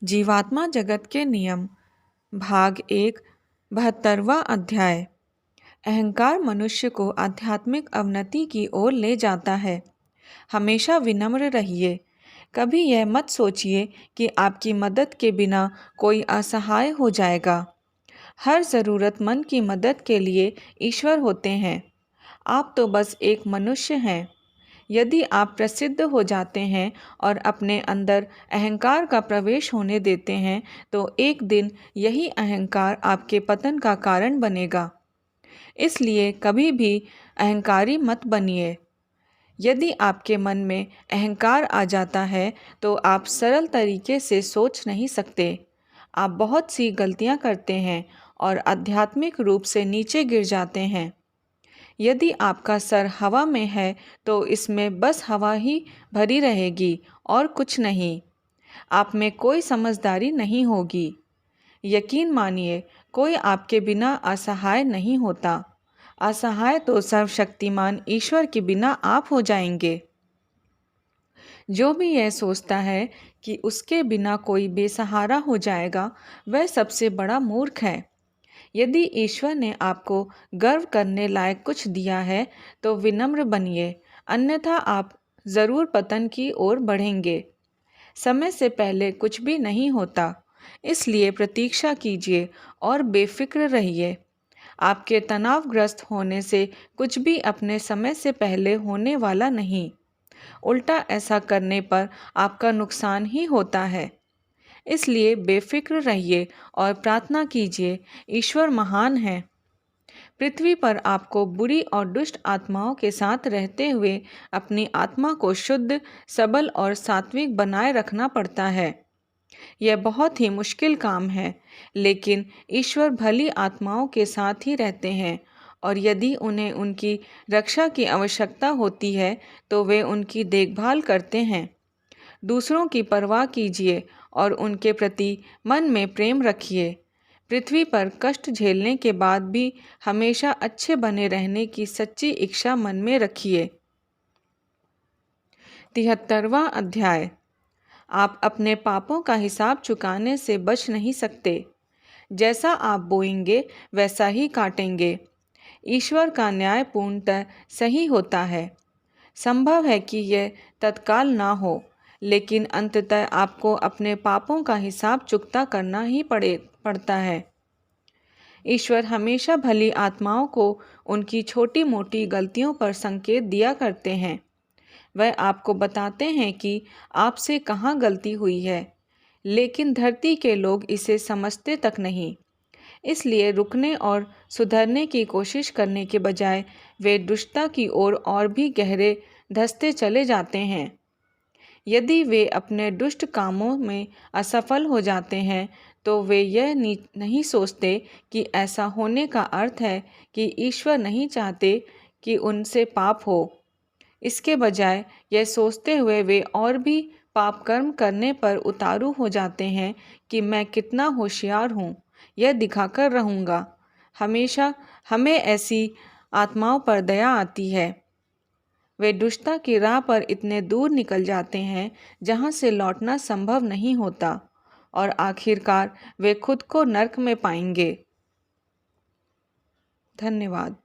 जीवात्मा जगत के नियम भाग 1 72वां अध्याय। अहंकार मनुष्य को आध्यात्मिक अवनति की ओर ले जाता है। हमेशा विनम्र रहिए। कभी यह मत सोचिए कि आपकी मदद के बिना कोई असहाय हो जाएगा। हर ज़रूरतमंद की मदद के लिए ईश्वर होते हैं। आप तो बस एक मनुष्य हैं। यदि आप प्रसिद्ध हो जाते हैं और अपने अंदर अहंकार का प्रवेश होने देते हैं तो एक दिन यही अहंकार आपके पतन का कारण बनेगा। इसलिए कभी भी अहंकारी मत बनिए। यदि आपके मन में अहंकार आ जाता है तो आप सरल तरीके से सोच नहीं सकते। आप बहुत सी गलतियां करते हैं और आध्यात्मिक रूप से नीचे गिर जाते हैं। यदि आपका सर हवा में है तो इसमें बस हवा ही भरी रहेगी और कुछ नहीं। आप में कोई समझदारी नहीं होगी। यकीन मानिए, कोई आपके बिना असहाय नहीं होता। असहाय तो सर्वशक्तिमान ईश्वर के बिना आप हो जाएंगे। जो भी यह सोचता है कि उसके बिना कोई बेसहारा हो जाएगा, वह सबसे बड़ा मूर्ख है। यदि ईश्वर ने आपको गर्व करने लायक कुछ दिया है तो विनम्र बनिए, अन्यथा आप ज़रूर पतन की ओर बढ़ेंगे। समय से पहले कुछ भी नहीं होता, इसलिए प्रतीक्षा कीजिए और बेफिक्र रहिए। आपके तनावग्रस्त होने से कुछ भी अपने समय से पहले होने वाला नहीं। उल्टा ऐसा करने पर आपका नुकसान ही होता है। इसलिए बेफिक्र रहिए और प्रार्थना कीजिए, ईश्वर महान है। पृथ्वी पर आपको बुरी और दुष्ट आत्माओं के साथ रहते हुए अपनी आत्मा को शुद्ध, सबल और सात्विक बनाए रखना पड़ता है। यह बहुत ही मुश्किल काम है, लेकिन ईश्वर भली आत्माओं के साथ ही रहते हैं और यदि उन्हें उनकी रक्षा की आवश्यकता होती है तो वे उनकी देखभाल करते हैं। दूसरों की परवाह कीजिए और उनके प्रति मन में प्रेम रखिए। पृथ्वी पर कष्ट झेलने के बाद भी हमेशा अच्छे बने रहने की सच्ची इच्छा मन में रखिए। 73वां अध्याय। आप अपने पापों का हिसाब चुकाने से बच नहीं सकते। जैसा आप बोएंगे वैसा ही काटेंगे। ईश्वर का न्याय पूर्णतः सही होता है। संभव है कि यह तत्काल ना हो, लेकिन अंततः आपको अपने पापों का हिसाब चुकता करना ही पड़ता है। ईश्वर हमेशा भली आत्माओं को उनकी छोटी मोटी गलतियों पर संकेत दिया करते हैं। वह आपको बताते हैं कि आपसे कहाँ गलती हुई है, लेकिन धरती के लोग इसे समझते तक नहीं। इसलिए रुकने और सुधरने की कोशिश करने के बजाय वे दुष्टता की ओर और भी गहरे धंसते चले जाते हैं। यदि वे अपने दुष्ट कामों में असफल हो जाते हैं तो वे यह नहीं सोचते कि ऐसा होने का अर्थ है कि ईश्वर नहीं चाहते कि उनसे पाप हो। इसके बजाय यह सोचते हुए वे और भी पाप कर्म करने पर उतारू हो जाते हैं कि मैं कितना होशियार हूँ, यह दिखाकर रहूँगा। हमेशा हमें ऐसी आत्माओं पर दया आती है। वे दुष्टता की राह पर इतने दूर निकल जाते हैं जहाँ से लौटना संभव नहीं होता और आखिरकार वे खुद को नर्क में पाएंगे। धन्यवाद।